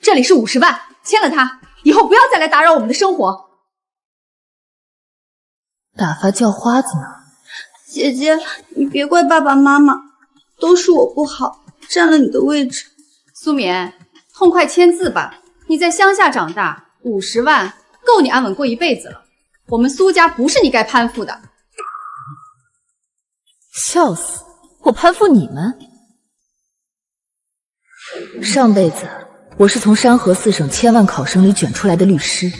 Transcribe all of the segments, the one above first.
这里是50万，签了它，以后不要再来打扰我们的生活。打发叫花子呢？姐姐，你别怪爸爸妈妈，都是我不好，占了你的位置。苏眠，痛快签字吧！你在乡下长大，50万够你安稳过一辈子了。我们苏家不是你该攀附的。笑死！我攀附你们？上辈子我是从山河4省千万考生里卷出来的律师，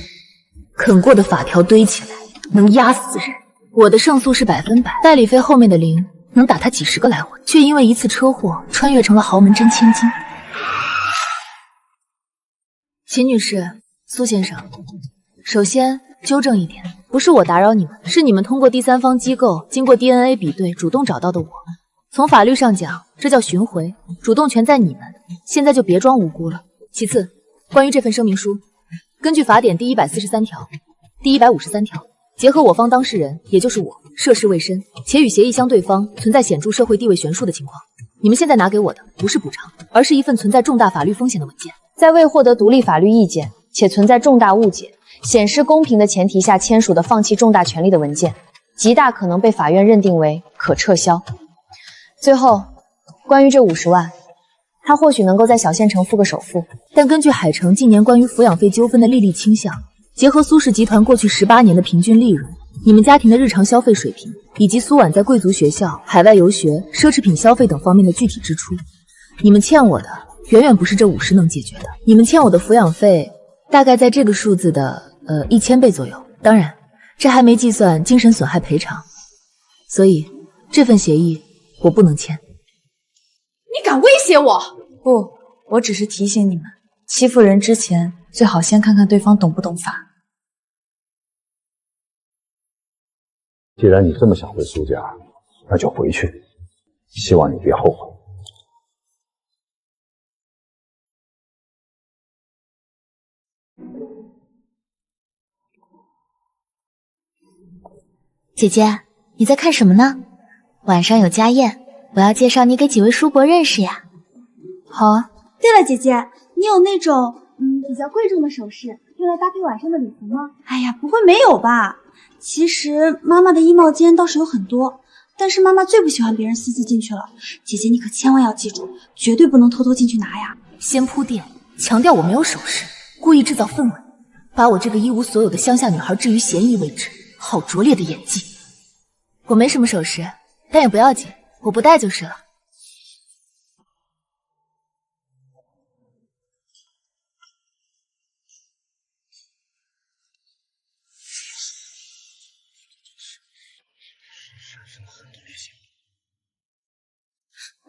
啃过的法条堆起来能压死人。我的胜诉是100%，代理费后面的0能打他几10个来回，却因为一次车祸穿越成了豪门真千金。秦女士，苏先生，首先纠正一点，不是我打扰你们，是你们通过第三方机构经过 DNA 比对主动找到的我。从法律上讲，这叫寻回，主动权在你们，现在就别装无辜了。其次，关于这份声明书，根据法典第143条、第153条，结合我方当事人，也就是我，涉世未深，且与协议相对方存在显著社会地位悬殊的情况，你们现在拿给我的不是补偿，而是一份存在重大法律风险的文件。在未获得独立法律意见且存在重大误解、显示公平的前提下签署的放弃重大权利的文件，极大可能被法院认定为可撤销。最后，关于这50万，他或许能够在小县城付个首付，但根据海城近年关于抚养费纠纷的历历倾向，结合苏氏集团过去18年的平均利润，你们家庭的日常消费水平，以及苏婉在贵族学校、海外游学、奢侈品消费等方面的具体支出，你们欠我的远远不是这50能解决的。你们欠我的抚养费大概在这个数字的1000倍左右，当然这还没计算精神损害赔偿，所以这份协议我不能签。你敢威胁我？不，我只是提醒你们，欺负人之前最好先看看对方懂不懂法。既然你这么想回苏家，那就回去，希望你别后悔。姐姐，你在看什么呢？晚上有家宴，我要介绍你给几位叔伯认识呀。好啊。对了，姐姐，你有那种比较贵重的首饰，用来搭配晚上的礼服吗？哎呀，不会没有吧？其实妈妈的衣帽间倒是有很多，但是妈妈最不喜欢别人私自进去了。姐姐，你可千万要记住，绝对不能偷偷进去拿呀。先铺垫，强调我没有首饰，故意制造氛围，把我这个一无所有的乡下女孩置于嫌疑位置，好拙劣的演技。我没什么首饰，但也不要紧，我不戴就是了。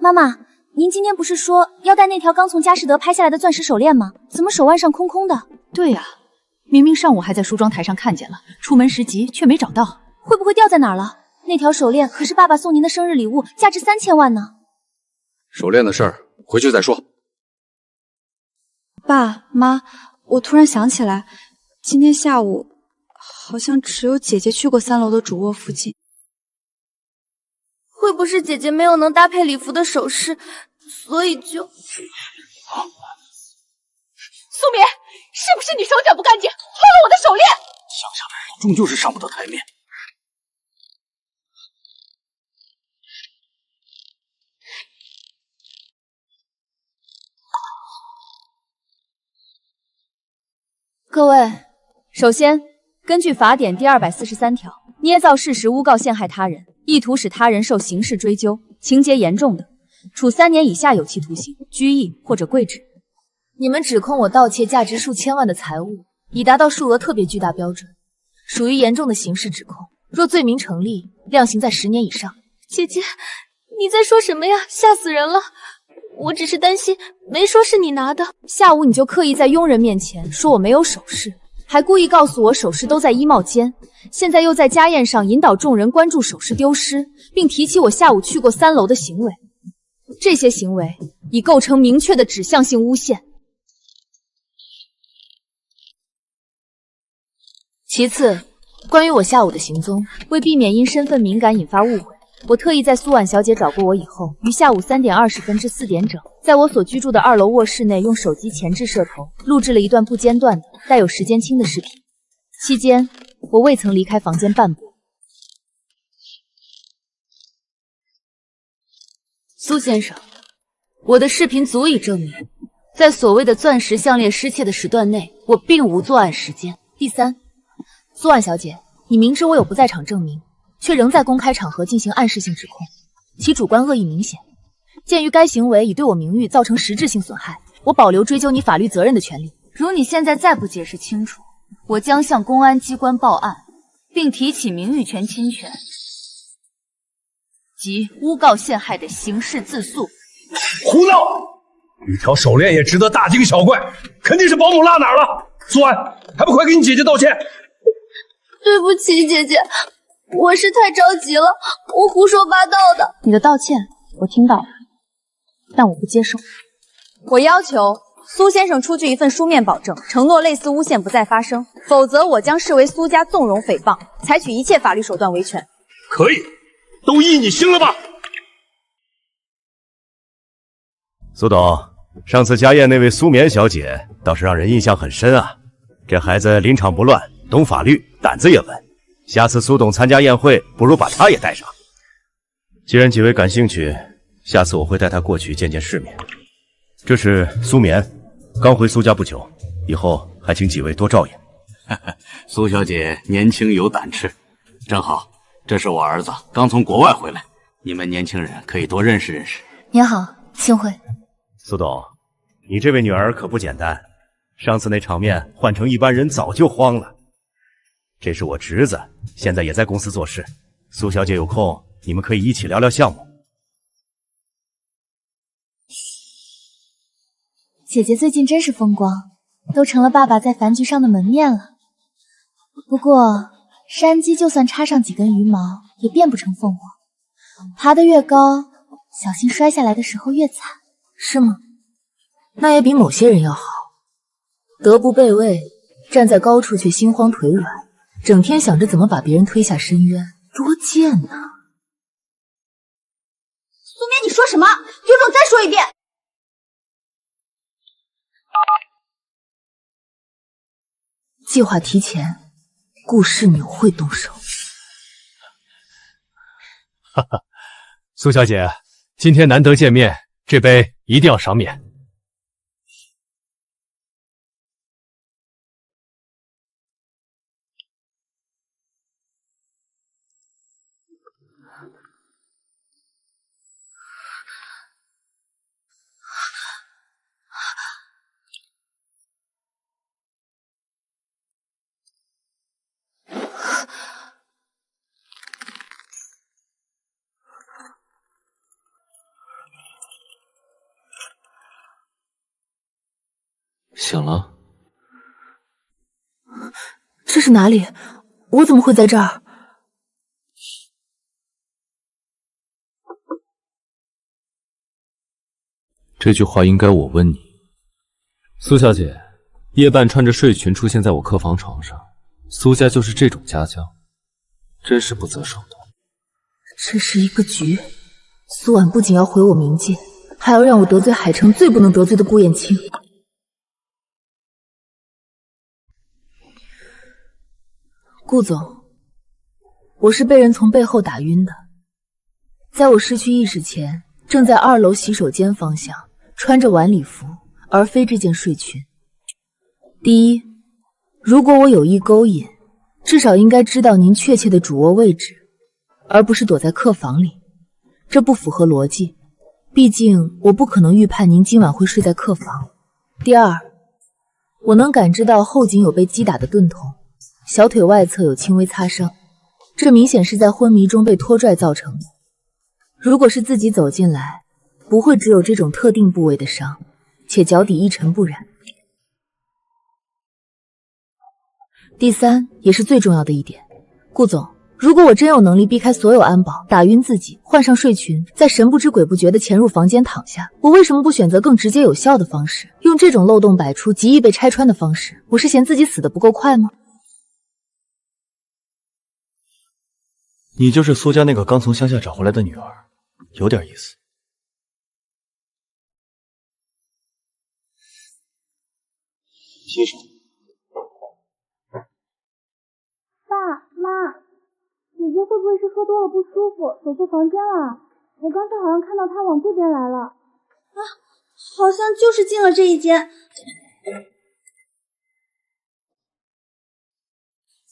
妈妈，您今天不是说要戴那条刚从佳士得拍下来的钻石手链吗？怎么手腕上空空的？对呀，明明上午还在梳妆台上看见了，出门时急却没找到，会不会掉在哪儿了？那条手链可是爸爸送您的生日礼物，价值3000万呢。手链的事儿回去再说。爸妈，我突然想起来，今天下午好像只有姐姐去过3楼的主卧附近。会不会是姐姐没有能搭配礼服的首饰，所以就……苏眠，是不是你手脚不干净，偷了我的手链？乡下的人终究是上不得台面。各位，首先，根据法典第243条，捏造事实诬告陷害他人，意图使他人受刑事追究，情节严重的，处3年以下有期徒刑、拘役或者跪止。你们指控我盗窃价值数千万的财物，已达到数额特别巨大标准，属于严重的刑事指控。若罪名成立，量刑在10年以上。姐姐，你在说什么呀？吓死人了！我只是担心，没说是你拿的。下午你就刻意在佣人面前说我没有首饰，还故意告诉我首饰都在衣帽间，现在又在家宴上引导众人关注首饰丢失，并提起我下午去过3楼的行为。这些行为已构成明确的指向性诬陷。其次，关于我下午的行踪，为避免因身份敏感引发误会，我特意在苏婉小姐找过我以后，于下午3点20分至4点整，在我所居住的2楼卧室内，用手机前置摄头录制了一段不间断的、带有时间清的视频。期间，我未曾离开房间半步。苏先生，我的视频足以证明，在所谓的钻石项链失窃的时段内，我并无作案时间。第三，苏婉小姐，你明知我有不在场证明，却仍在公开场合进行暗示性指控，其主观恶意明显。鉴于该行为已对我名誉造成实质性损害，我保留追究你法律责任的权利。如你现在再不解释清楚，我将向公安机关报案，并提起名誉权侵权及诬告陷害的刑事自诉。胡闹！一条手链也值得大惊小怪，肯定是保姆落哪儿了。苏安，还不快给你姐姐道歉！对不起，姐姐，我是太着急了，我胡说八道的。你的道歉我听到了，但我不接受。我要求苏先生出具一份书面保证，承诺类似诬陷不再发生，否则我将视为苏家纵容诽谤，采取一切法律手段维权。可以，都依你心了吧？苏董，上次家宴那位苏棉小姐倒是让人印象很深啊。这孩子临场不乱，懂法律，胆子也稳。下次苏董参加宴会，不如把她也带上。既然几位感兴趣，下次我会带她过去见见世面。这是苏棉，刚回苏家不久，以后还请几位多照应。苏小姐年轻有胆识，正好，这是我儿子刚从国外回来，你们年轻人可以多认识认识。您好，幸会。苏董，你这位女儿可不简单，上次那场面换成一般人早就慌了。这是我侄子，现在也在公司做事。苏小姐有空，你们可以一起聊聊项目。姐姐最近真是风光，都成了爸爸在饭局上的门面了。不过山鸡就算插上几根羽毛，也变不成凤凰。爬得越高，小心摔下来的时候越惨。是吗？那也比某些人要好。德不备位，站在高处却心慌腿软，整天想着怎么把别人推下深渊，多贱呐！苏棉，你说什么？有种再说一遍！计划提前，顾世纽会动手。哈哈，苏小姐，今天难得见面，这杯一定要赏免。醒了？这是哪里？我怎么会在这儿？这句话应该我问你。苏小姐，夜半穿着睡裙出现在我客房床上，苏家就是这种家教，真是不择手段。这是一个局，苏婉不仅要毁我冥界，还要让我得罪海城最不能得罪的顾燕青。顾总，我是被人从背后打晕的，在我失去意识前，正在2楼洗手间方向穿着晚礼服，而非这件睡裙。第一，如果我有意勾引，至少应该知道您确切的主卧位置，而不是躲在客房里，这不符合逻辑，毕竟我不可能预判您今晚会睡在客房。第二，我能感知到后颈有被击打的钝痛，小腿外侧有轻微擦伤，这明显是在昏迷中被拖拽造成的。如果是自己走进来，不会只有这种特定部位的伤，且脚底一尘不染。第三，也是最重要的一点，顾总，如果我真有能力避开所有安保，打晕自己，换上睡裙，再神不知鬼不觉地潜入房间躺下，我为什么不选择更直接有效的方式，用这种漏洞百出、极易被拆穿的方式？我是嫌自己死得不够快吗？你就是苏家那个刚从乡下找回来的女儿，有点意思。欣赏。爸妈，姐姐会不会是喝多了不舒服，走错房间了？我刚才好像看到她往这边来了。啊，好像就是进了这一间。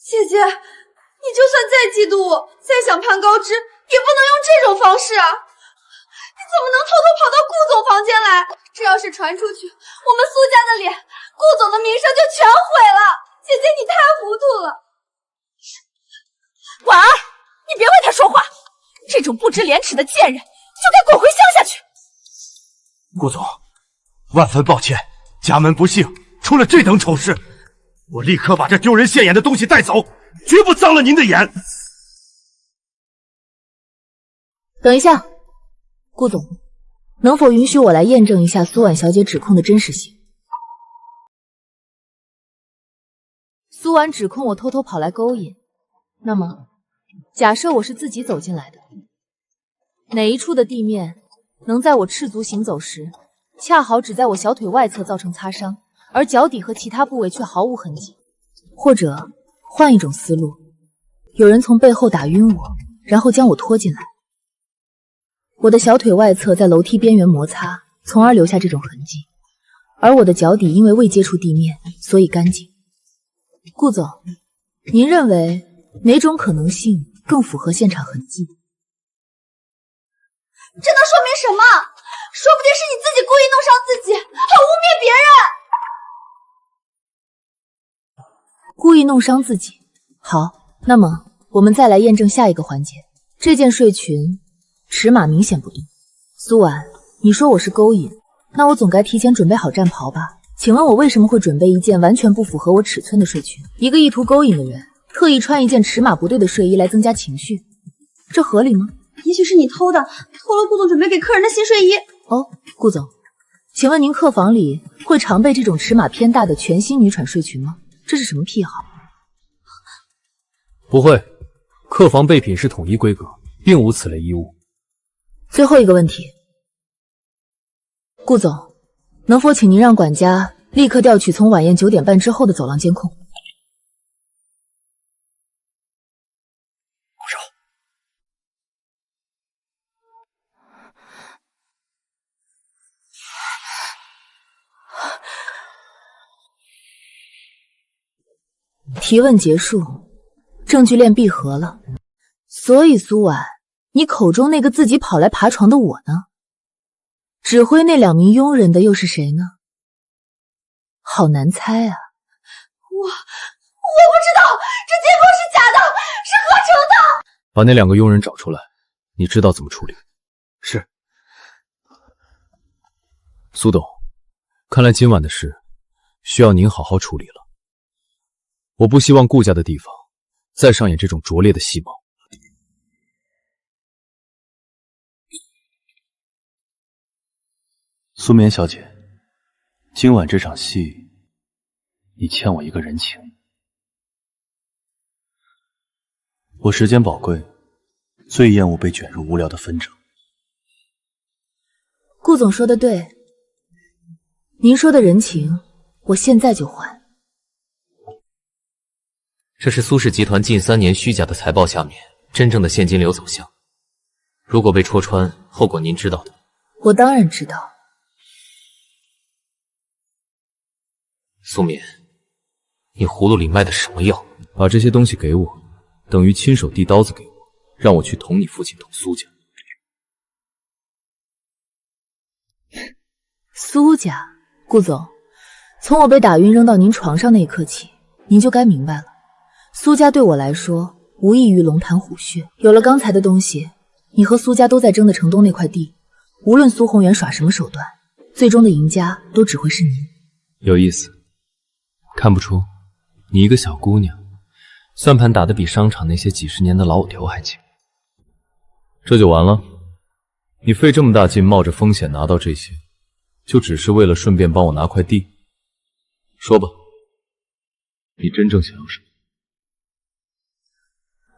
姐姐，你就算再嫉妒我，再想攀高枝，也不能用这种方式啊！你怎么能偷偷跑到顾总房间来？这要是传出去，我们苏家的脸，顾总的名声就全毁了。姐姐，你太糊涂了。婉儿，你别为他说话，这种不知廉耻的贱人，就该滚回乡下去。顾总，万分抱歉，家门不幸，出了这等丑事。我立刻把这丢人现眼的东西带走，绝不脏了您的眼。等一下，顾总，能否允许我来验证一下苏婉小姐指控的真实性？苏婉指控我偷偷跑来勾引，那么假设我是自己走进来的，哪一处的地面能在我赤足行走时，恰好只在我小腿外侧造成擦伤？而脚底和其他部位却毫无痕迹。或者换一种思路，有人从背后打晕我，然后将我拖进来。我的小腿外侧在楼梯边缘摩擦，从而留下这种痕迹，而我的脚底因为未接触地面，所以干净。顾总，您认为哪种可能性更符合现场痕迹？这能说明什么？说不定是你自己故意弄伤自己，还污蔑别人。故意弄伤自己。好，那么我们再来验证下一个环节。这件睡裙尺码明显不对。苏婉，你说我是勾引，那我总该提前准备好战袍吧？请问我为什么会准备一件完全不符合我尺寸的睡裙？一个意图勾引的人，特意穿一件尺码不对的睡衣来增加情绪，这合理吗？也许是你偷的，偷了顾总准备给客人的新睡衣。哦，顾总，请问您客房里会常备这种尺码偏大的全新女喘睡裙吗？这是什么癖好？不会，客房备品是统一规格，并无此类衣物。最后一个问题，顾总，能否请您让管家立刻调取从晚宴9点半之后的走廊监控？顾少，提问结束，证据链闭合了。所以苏婉，你口中那个自己跑来爬床的我呢？指挥那2名佣人的又是谁呢？好难猜啊！我不知道，这监控是假的，是合成的。把那2个佣人找出来，你知道怎么处理？是。苏董，看来今晚的事需要您好好处理了。我不希望顾家的地方再上演这种拙劣的戏码。苏眠小姐，今晚这场戏，你欠我一个人情。我时间宝贵，最厌恶被卷入无聊的纷争。顾总说的对，您说的人情，我现在就还。这是苏氏集团近3年虚假的财报下面真正的现金流走向，如果被戳穿，后果您知道的。我当然知道。苏眠，你葫芦里卖的什么药？把这些东西给我，等于亲手递刀子给我，让我去捅你父亲，捅苏家。苏家，顾总，从我被打晕扔到您床上那一刻起，您就该明白了。苏家对我来说无异于龙潭虎穴，有了刚才的东西，你和苏家都在争的城东那块地，无论苏宏远耍什么手段，最终的赢家都只会是您。有意思，看不出你一个小姑娘，算盘打得比商场那些几10年的老头还精。这就完了？你费这么大劲，冒着风险拿到这些，就只是为了顺便帮我拿块地？说吧，你真正想要什么？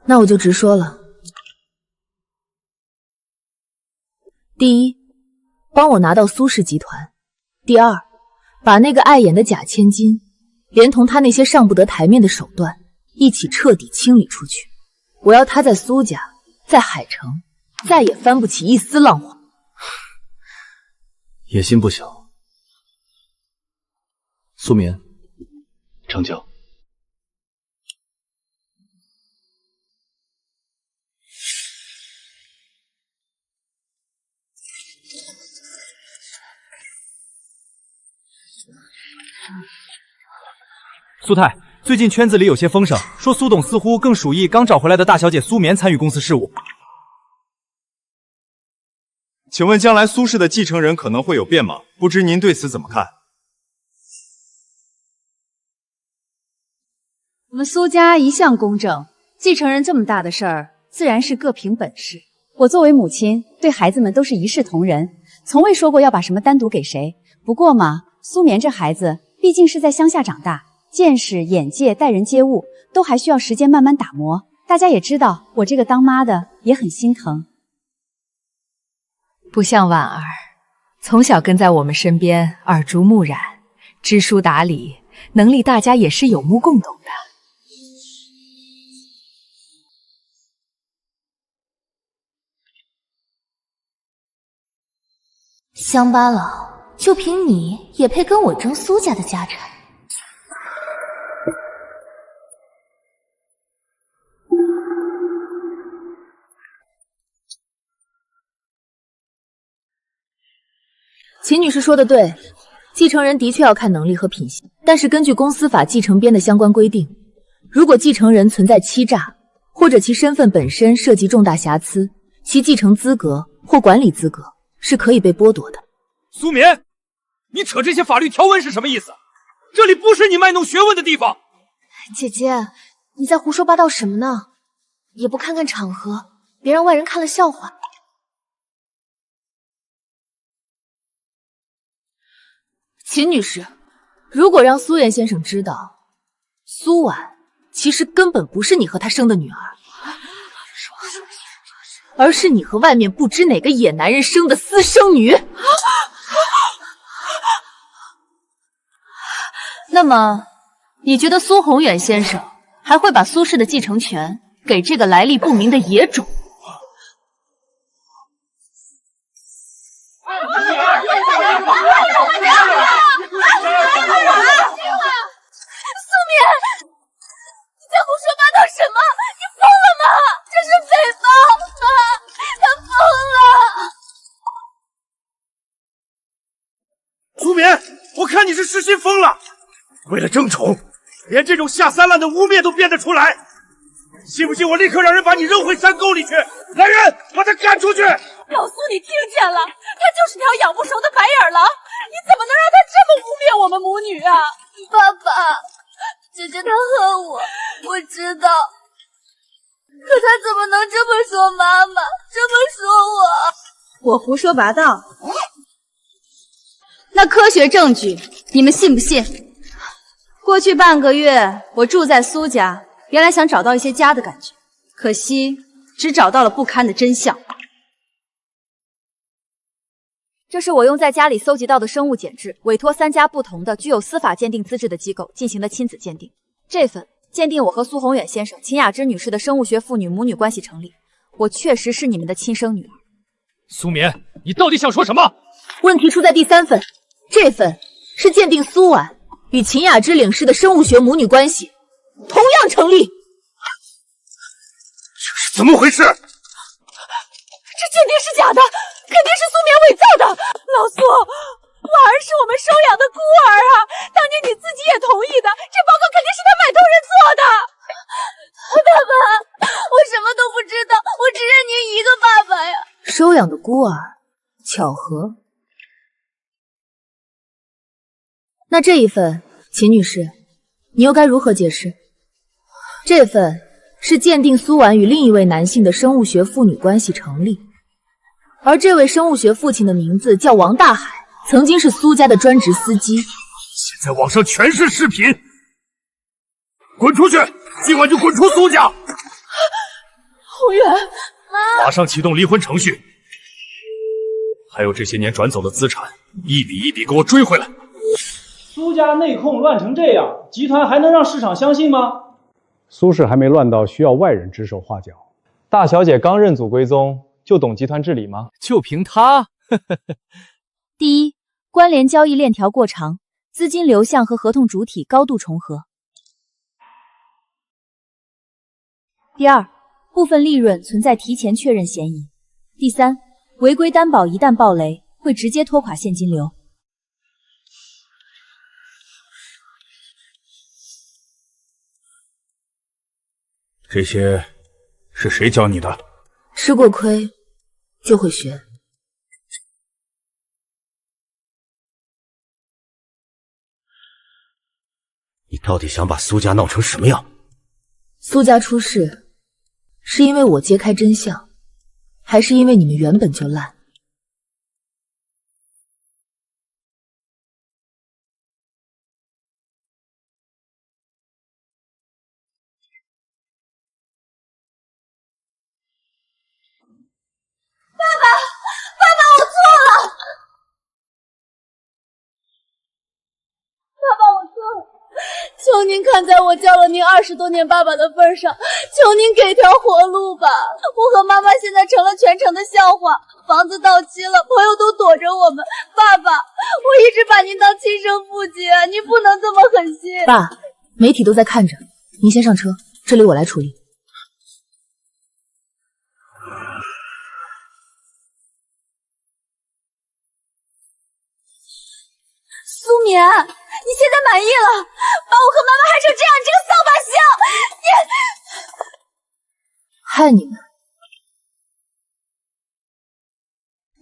那我就直说了，第一，帮我拿到苏氏集团；第二，把那个碍眼的假千金，连同他那些上不得台面的手段，一起彻底清理出去。我要他在苏家，在海城，再也翻不起一丝浪花。野心不小，苏眠，成交。苏太，最近圈子里有些风声，说苏董似乎更属意刚找回来的大小姐苏眠参与公司事务。请问将来苏氏的继承人可能会有变吗？不知您对此怎么看？我们苏家一向公正，继承人这么大的事儿，自然是各凭本事。我作为母亲，对孩子们都是一视同仁，从未说过要把什么单独给谁。不过嘛，苏眠这孩子毕竟是在乡下长大，见识、眼界、待人接物都还需要时间慢慢打磨。大家也知道，我这个当妈的也很心疼。不像婉儿，从小跟在我们身边，耳濡目染，知书达理，能力大家也是有目共睹的。乡巴佬，就凭你也配跟我争苏家的家产？秦女士说的对，继承人的确要看能力和品行，但是根据公司法继承编的相关规定，如果继承人存在欺诈，或者其身份本身涉及重大瑕疵，其继承资格或管理资格是可以被剥夺的。苏眠，你扯这些法律条文是什么意思？这里不是你卖弄学问的地方。姐姐，你在胡说八道什么呢？也不看看场合，别让外人看了笑话。秦女士，如果让苏岩先生知道，苏婉其实根本不是你和他生的女儿，而是你和外面不知哪个野男人生的私生女。那么，你觉得苏宏远先生还会把苏氏的继承权给这个来历不明的野种？苏眠，你在胡说八道什么？你疯了吗？这是诽谤啊！他疯了！苏眠，我看你是失心疯了。为了争宠，连这种下三滥的污蔑都编得出来，信不信我立刻让人把你扔回山沟里去？来人，把他赶出去！老苏，你听见了？他就是条养不熟的白眼狼，你怎么能让他这么污蔑我们母女啊？爸爸，姐姐她恨我，我知道，可她怎么能这么说妈妈，这么说我？我胡说八道？那科学证据你们信不信？过去半个月，我住在苏家，原来想找到一些家的感觉，可惜只找到了不堪的真相。这是我用在家里搜集到的生物检质，委托3家不同的具有司法鉴定资质的机构进行的亲子鉴定。这份鉴定我和苏宏远先生、秦雅芝女士的生物学父女母女关系成立，我确实是你们的亲生女儿。苏眠，你到底想说什么？问题出在第3份，这份是鉴定苏婉与秦雅芝领事的生物学母女关系，同样成立。这是怎么回事？这鉴定是假的，肯定是苏眠伪造的。老苏，婉儿是我们收养的孤儿啊，当年你自己也同意的，这报告肯定是他买通人做的。爸爸，我什么都不知道，我只认您一个爸爸呀。收养的孤儿，巧合。那这一份，秦女士，你又该如何解释？这份是鉴定苏婉与另一位男性的生物学父女关系成立，而这位生物学父亲的名字叫王大海，曾经是苏家的专职司机。现在网上全是视频，滚出去！今晚就滚出苏家！宏远，马上启动离婚程序。还有这些年转走的资产，一笔一笔给我追回来。苏家内控乱成这样，集团还能让市场相信吗？苏氏还没乱到需要外人指手画脚。大小姐刚认祖归宗，就懂集团治理吗？就凭她？第一，关联交易链条过长，资金流向和合同主体高度重合。第二，部分利润存在提前确认嫌疑。第三，违规担保一旦爆雷，会直接拖垮现金流。这些是谁教你的？吃过亏就会学。你到底想把苏家闹成什么样？苏家出事，是因为我揭开真相，还是因为你们原本就烂？爸爸，我错了。爸爸，我错了。求您看在我叫了您20多年爸爸的份上，求您给条活路吧！我和妈妈现在成了全城的笑话，房子到期了，朋友都躲着我们。爸爸，我一直把您当亲生父亲啊，您不能这么狠心。爸，媒体都在看着，您先上车，这里我来处理。苏眠，你现在满意了？把我和妈妈害成这样，你这个扫把星！你害你们！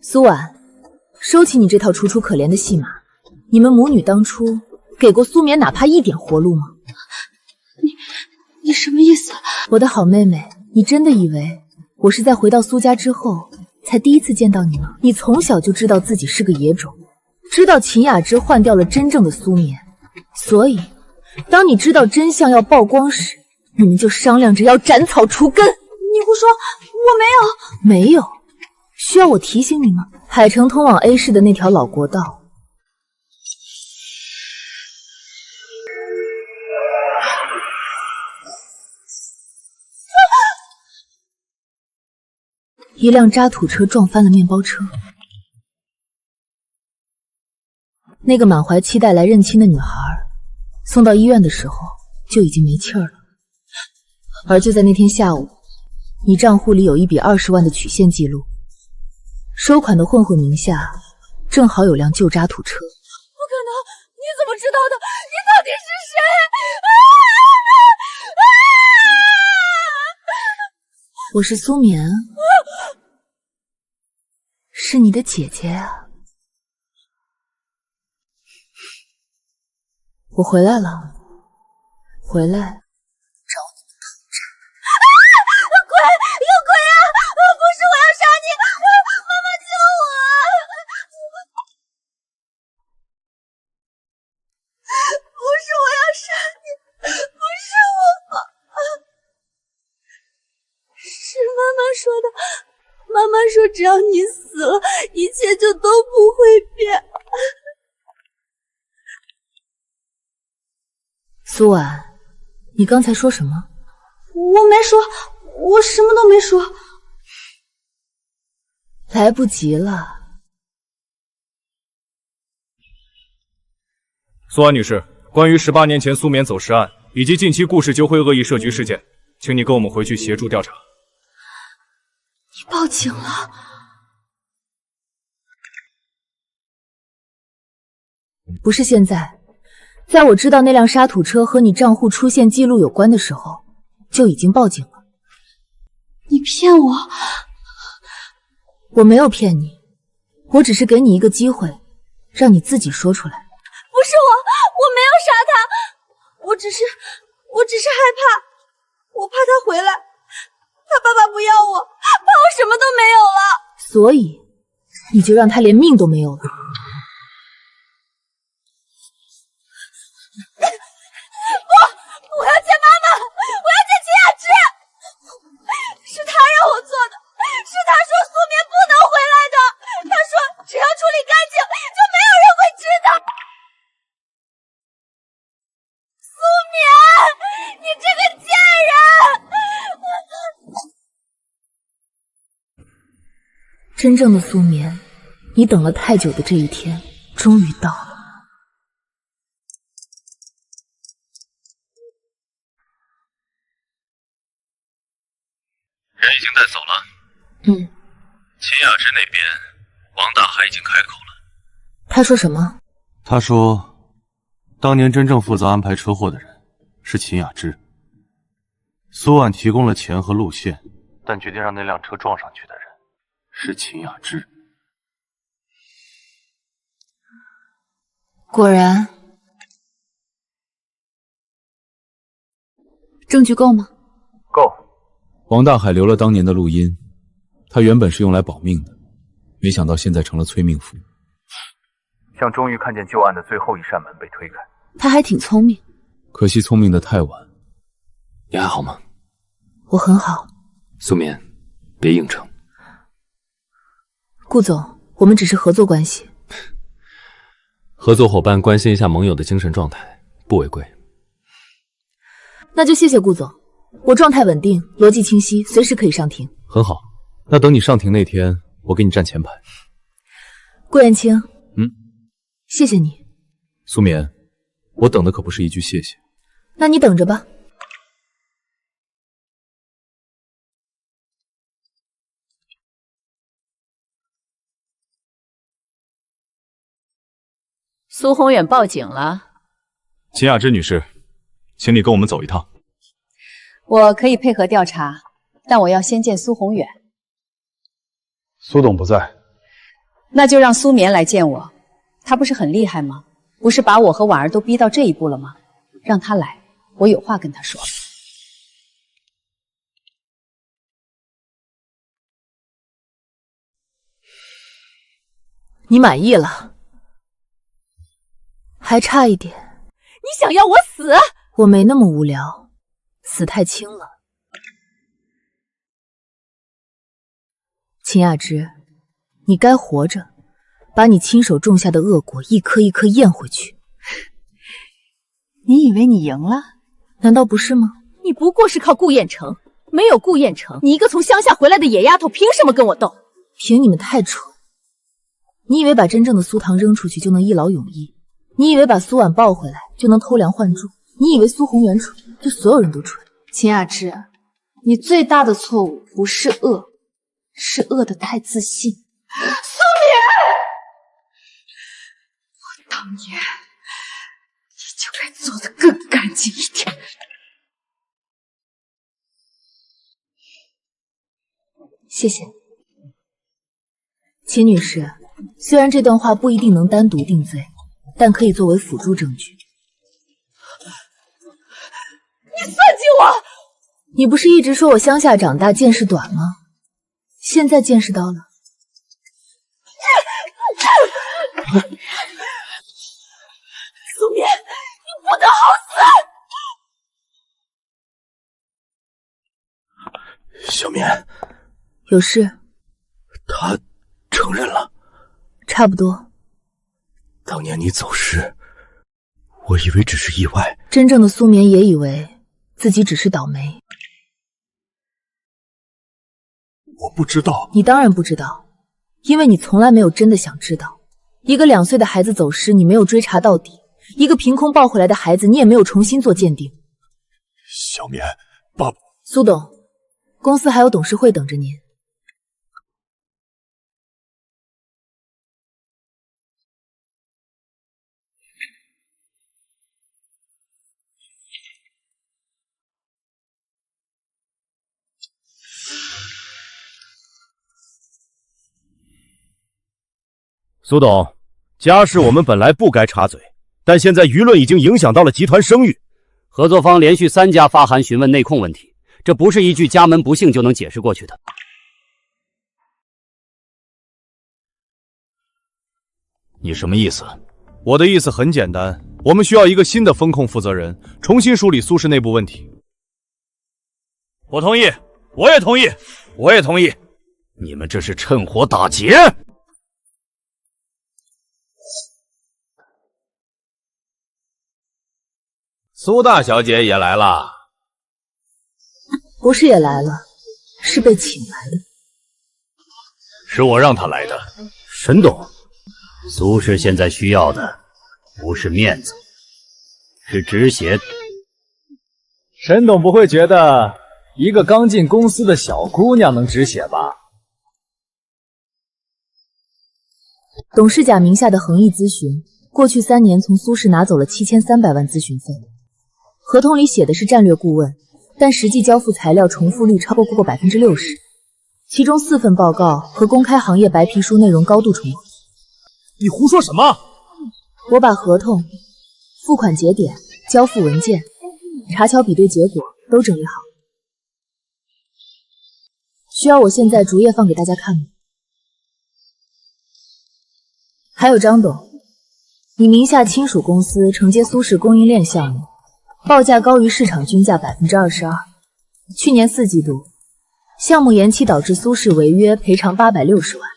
苏婉，收起你这套楚楚可怜的戏码。你们母女当初给过苏眠哪怕一点活路吗？你什么意思？我的好妹妹，你真的以为我是在回到苏家之后才第一次见到你吗？你从小就知道自己是个野种。知道秦雅芝换掉了真正的苏眠，所以当你知道真相要曝光时，你们就商量着要斩草除根。你胡说，我没有。没有？需要我提醒你吗？海城通往 A 市的那条老国道，一辆渣土车撞翻了面包车。那个满怀期待来认亲的女孩，送到医院的时候就已经没气儿了。而就在那天下午，你账户里有一笔20万的取现记录，收款的混混名下正好有辆旧渣土车。不可能！你怎么知道的？你到底是谁？我是苏眠，是你的姐姐啊。我回来了，回来找你们讨债。鬼！有鬼啊！不是我要杀你！妈妈救我！不是我要杀你，不是我，是妈妈说的。妈妈说只要你死了，一切就都不会变。苏婉，你刚才说什么？我没说，我什么都没说。来不及了。苏安女士，关于18年前苏眠走失案以及近期顾氏酒会恶意设局事件，请你跟我们回去协助调查。你报警了？不是现在，在我知道那辆沙土车和你账户出现记录有关的时候，就已经报警了。你骗我？我没有骗你，我只是给你一个机会，让你自己说出来。不是我没有杀他，我只是害怕，我怕他回来，怕爸爸不要我，怕我什么都没有了。所以你就让他连命都没有了。我要见妈妈，我要见秦雅芝。是他让我做的，是他说苏眠不能回来的。他说真正的苏眠，你等了太久的这一天终于到了。人已经带走了。秦雅芝那边，王大海已经开口了。他说什么？他说，当年真正负责安排车祸的人是秦雅芝，苏婉提供了钱和路线，但决定让那辆车撞上去的人是秦雅芝。果然。证据够吗？够。王大海留了当年的录音，他原本是用来保命的，没想到现在成了催命符。像终于看见旧案的最后一扇门被推开。他还挺聪明，可惜聪明的太晚。你还好吗？我很好。苏眠，别硬撑。顾总，我们只是合作关系。合作伙伴关心一下盟友的精神状态，不违规。那就谢谢顾总，我状态稳定，逻辑清晰，随时可以上庭。很好，那等你上庭那天，我给你站前排。顾燕青，谢谢你。苏眠，我等的可不是一句谢谢。那你等着吧。苏宏远报警了。秦雅芝女士，请你跟我们走一趟。我可以配合调查，但我要先见苏宏远。苏董不在，那就让苏眠来见我。他不是很厉害吗？不是把我和婉儿都逼到这一步了吗？让他来，我有话跟他说。你满意了？还差一点。你想要我死？我没那么无聊，死太轻了。秦雅芝，你该活着，把你亲手种下的恶果一颗一颗咽回去。你以为你赢了？难道不是吗？你不过是靠顾燕城，没有顾燕城，你一个从乡下回来的野丫头，凭什么跟我斗？凭你们太蠢！你以为把真正的苏唐扔出去就能一劳永逸？你以为把苏婉抱回来就能偷梁换柱？你以为苏宏远蠢，就所有人都蠢？秦雅芝，你最大的错误不是恶，是恶得太自信。苏眠，我当年你就该做得更干净一点。谢谢。秦女士，虽然这段话不一定能单独定罪，但可以作为辅助证据。你算计我！你不是一直说我乡下长大见识短吗？现在见识到了。苏眠，你不得好死！小眠，有事？他承认了。差不多。当年你走时，我以为只是意外。真正的苏眠也以为自己只是倒霉。我不知道。你当然不知道，因为你从来没有真的想知道。一个2岁的孩子走失，你没有追查到底；一个凭空抱回来的孩子，你也没有重新做鉴定。小眠，爸爸。苏董，公司还有董事会等着您。苏董，家事我们本来不该插嘴，但现在舆论已经影响到了集团声誉。合作方连续3家发函询问内控问题，这不是一句家门不幸就能解释过去的。你什么意思？我的意思很简单，我们需要一个新的风控负责人，重新梳理苏氏内部问题。我同意，我也同意，我也同意。你们这是趁火打劫！苏大小姐也来了。不是也来了，是被请来的。是我让他来的。沈董，苏氏现在需要的不是面子，是止血。沈董不会觉得一个刚进公司的小姑娘能止血吧？董事甲名下的恒毅咨询，过去3年从苏氏拿走了7300万咨询费，合同里写的是战略顾问，但实际交付材料重复率超过60%，其中4份报告和公开行业白皮书内容高度重合。你胡说什么？我把合同、付款节点、交付文件、查瞧比对结果都整理好，需要我现在逐页放给大家看吗？还有张董，你名下亲属公司承接苏氏供应链项目，报价高于市场均价22%。去年4季度，项目延期导致苏氏违约，赔偿860万。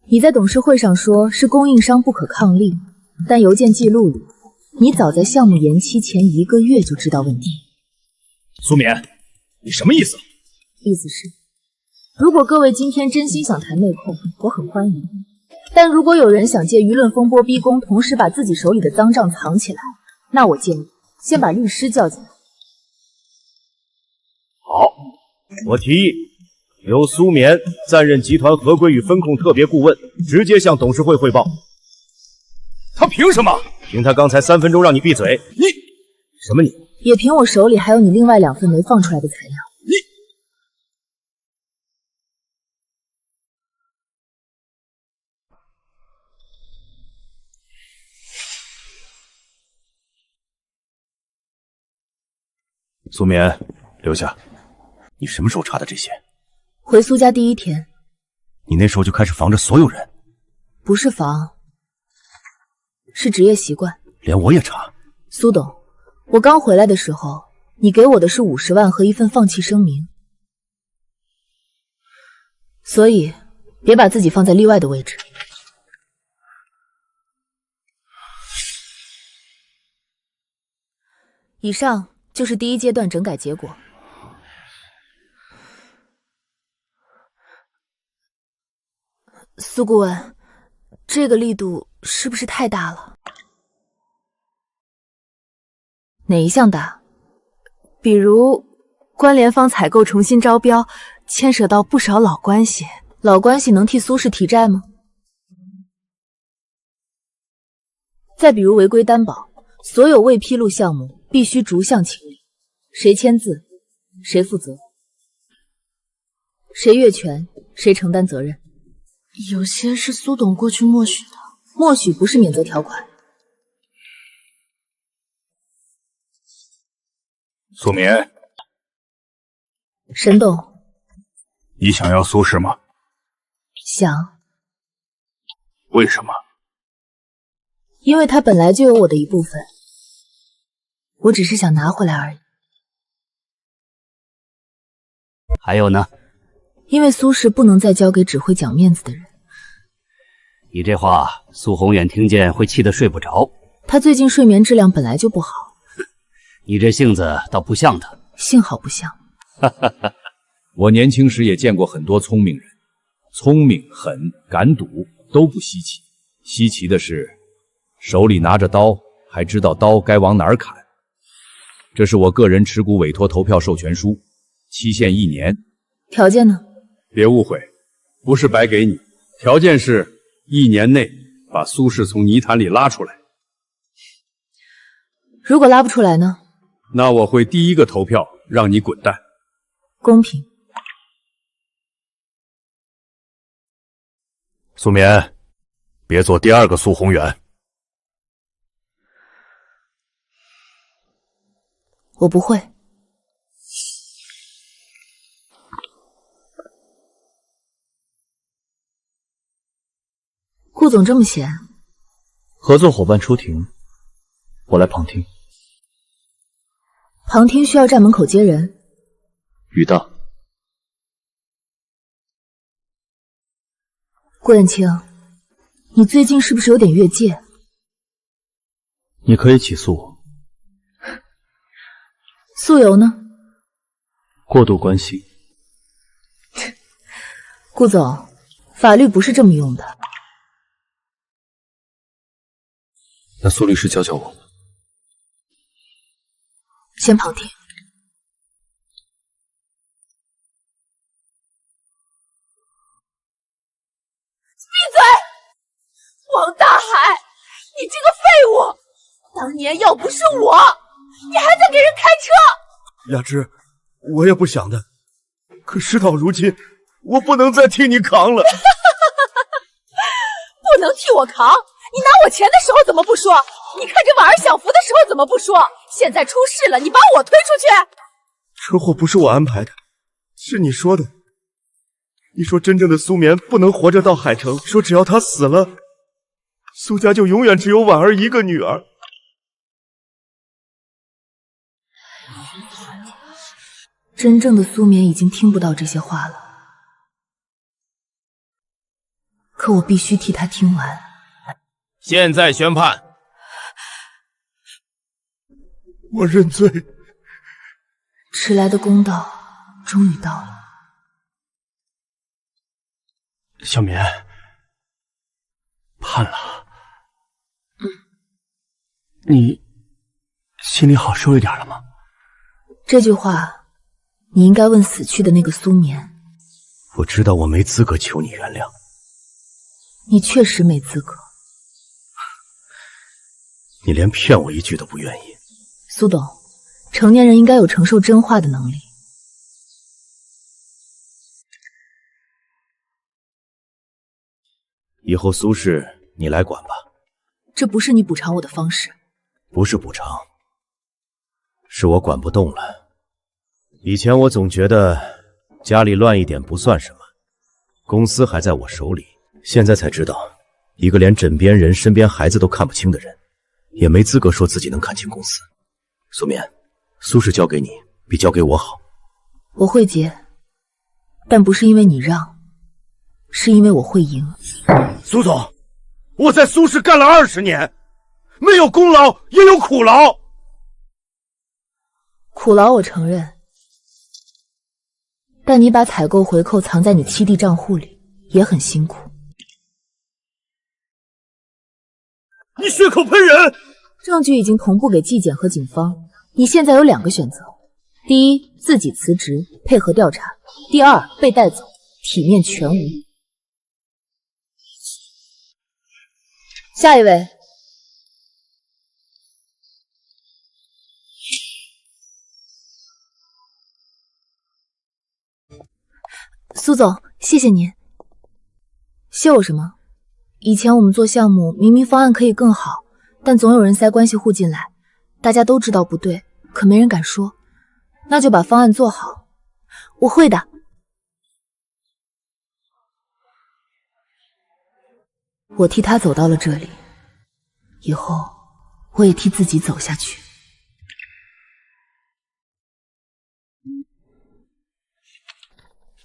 你在董事会上说是供应商不可抗力，但邮件记录里，你早在项目延期前1个月就知道问题。苏冕，你什么意思？意思是，如果各位今天真心想谈内控，我很欢迎。但如果有人想借舆论风波逼宫，同时把自己手里的脏账藏起来，那我建议先把律师叫进来。好，我提议由苏棉暂任集团合规与风控特别顾问，直接向董事会汇报。他凭什么？凭他刚才3分钟让你闭嘴。你什么你？也凭我手里还有你另外2份没放出来的材料。苏棉，留下。你什么时候查的这些？回苏家第1天。你那时候就开始防着所有人？不是防，是职业习惯。连我也查？苏董，我刚回来的时候，你给我的是50万和1份放弃声明，所以别把自己放在例外的位置。以上就是第1阶段整改结果。苏顾问，这个力度是不是太大了？哪一项大？比如关联方采购重新招标，牵扯到不少老关系，老关系能替苏氏提债吗？再比如违规担保，所有未披露项目必须逐项清理，谁签字，谁负责，谁越权，谁承担责任。有些是苏董过去默许的，默许不是免责条款。苏棉，沈董，你想要苏氏吗？想。为什么？因为他本来就有我的一部分，我只是想拿回来而已。还有呢？因为苏氏不能再交给只会讲面子的人。你这话，苏宏远听见会气得睡不着。他最近睡眠质量本来就不好。你这性子倒不像他。幸好不像。我年轻时也见过很多聪明人，聪明、狠、敢赌都不稀奇，稀奇的是手里拿着刀还知道刀该往哪儿砍。这是我个人持股委托投票授权书，期限1年。条件呢？别误会，不是白给你，条件是1年内把苏氏从泥潭里拉出来。如果拉不出来呢？那我会第1个投票让你滚蛋。公平。苏棉，别做第2个苏宏远。我不会。顾总这么闲，合作伙伴出庭，我来旁听。旁听需要站门口接人。雨大，顾远清，你最近是不是有点越界？你可以起诉我。诉由呢？过度关心，顾总，法律不是这么用的。那苏律师教教我。先旁听。闭嘴！王大海，你这个废物！当年要不是我，你还在给人开车。雅芝，我也不想的，可事到如今，我不能再替你扛了。不能替我扛？你拿我钱的时候怎么不说？你看着婉儿享福的时候怎么不说？现在出事了，你把我推出去？车祸不是我安排的，是你说的。你说真正的苏棉不能活着到海城，说只要他死了，苏家就永远只有婉儿一个女儿。真正的苏棉已经听不到这些话了，可我必须替他听完。现在宣判。我认罪。迟来的公道终于到了。小棉，判了。你心里好受一点了吗？这句话，你应该问死去的那个苏棉。我知道我没资格求你原谅。你确实没资格。你连骗我一句都不愿意。苏董，成年人应该有承受真话的能力。以后苏氏你来管吧。这不是你补偿我的方式。不是补偿，是我管不动了。以前我总觉得家里乱一点不算什么，公司还在我手里，现在才知道，一个连枕边人、身边孩子都看不清的人，也没资格说自己能看清公司。苏棉，苏氏交给你比交给我好。我会结，但不是因为你让，是因为我会赢。苏总，我在苏氏干了20年，没有功劳也有苦劳。苦劳我承认，但你把采购回扣藏在你7弟账户里，也很辛苦。你血口喷人！证据已经同步给纪检和警方，你现在有2个选择：第一，自己辞职配合调查；第二，被带走，体面全无。下一位。苏总，谢谢您。谢我什么？以前我们做项目，明明方案可以更好，但总有人塞关系户进来，大家都知道不对，可没人敢说。那就把方案做好。我会的。我替他走到了这里，以后我也替自己走下去。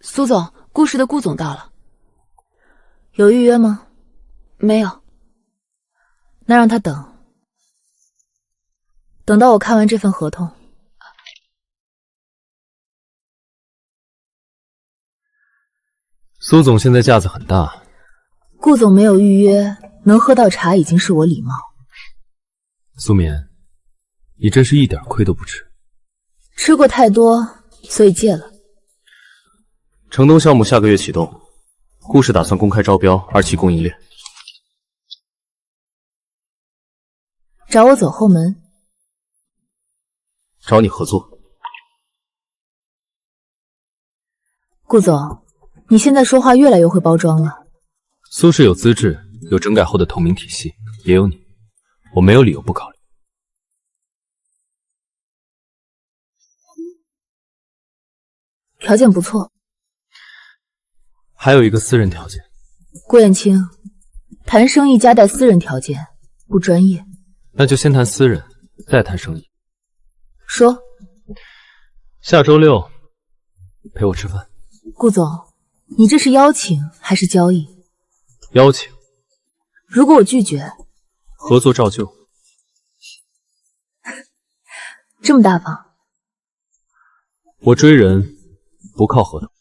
苏总，顾氏的顾总到了。有预约吗？没有。那让他等，等到我看完这份合同。苏总现在架子很大。顾总没有预约，能喝到茶已经是我礼貌。苏棉，你真是一点亏都不吃。吃过太多，所以戒了。城东项目下个月启动，顾氏打算公开招标2期供应链。找我走后门？找你合作。顾总，你现在说话越来越会包装了。苏氏有资质，有整改后的透明体系，也有你，我没有理由不考虑。条件不错。还有一个私人条件。顾燕青，谈生意夹带私人条件，不专业。那就先谈私人，再谈生意。说。下周6陪我吃饭。顾总，你这是邀请还是交易？邀请。如果我拒绝，合作照旧。这么大方。我追人不靠合同。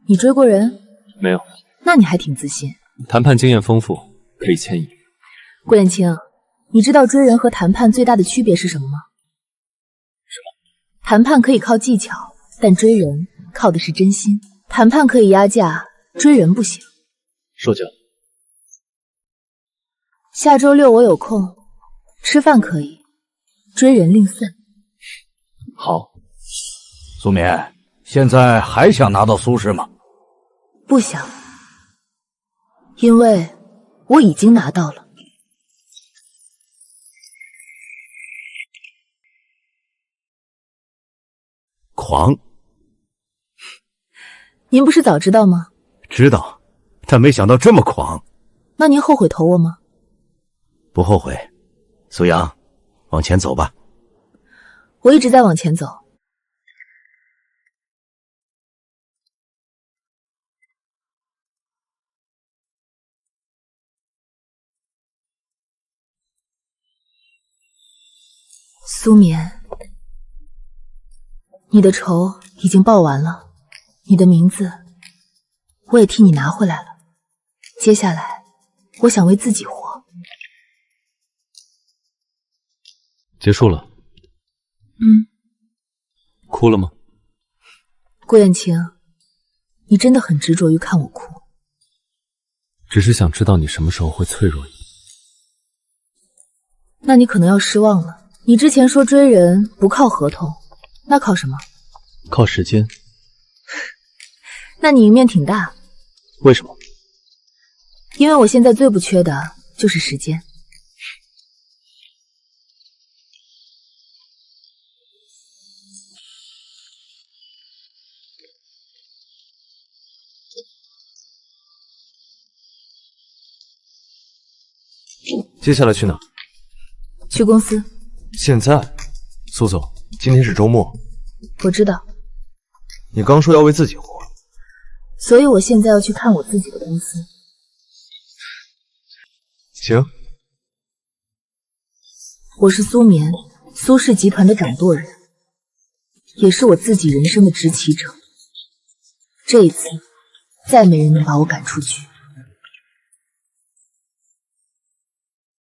你追过人？没有。那你还挺自信。谈判经验丰富，可以迁移。顾燕青，你知道追人和谈判最大的区别是什么吗？什么？谈判可以靠技巧，但追人靠的是真心。谈判可以压价，追人不行。说教。下周6我有空，吃饭可以，追人另算。好。苏眠，现在还想拿到苏氏吗？不想，因为我已经拿到了。狂。您不是早知道吗？知道，但没想到这么狂。那您后悔投我吗？不后悔。苏阳，往前走吧。我一直在往前走。苏眠，你的仇已经报完了，你的名字我也替你拿回来了。接下来，我想为自己活。结束了。哭了吗？顾燕青，你真的很执着于看我哭。只是想知道你什么时候会脆弱一点。那你可能要失望了。你之前说追人不靠合同，那靠什么？靠时间。那你赢面挺大。为什么？因为我现在最不缺的就是时间。接下来去哪？去公司。现在？苏总，今天是周末。我知道。你刚说要为自己活。所以我现在要去看我自己的公司。行。我是苏眠，苏氏集团的掌舵人，也是我自己人生的执旗者。这一次，再没人能把我赶出去。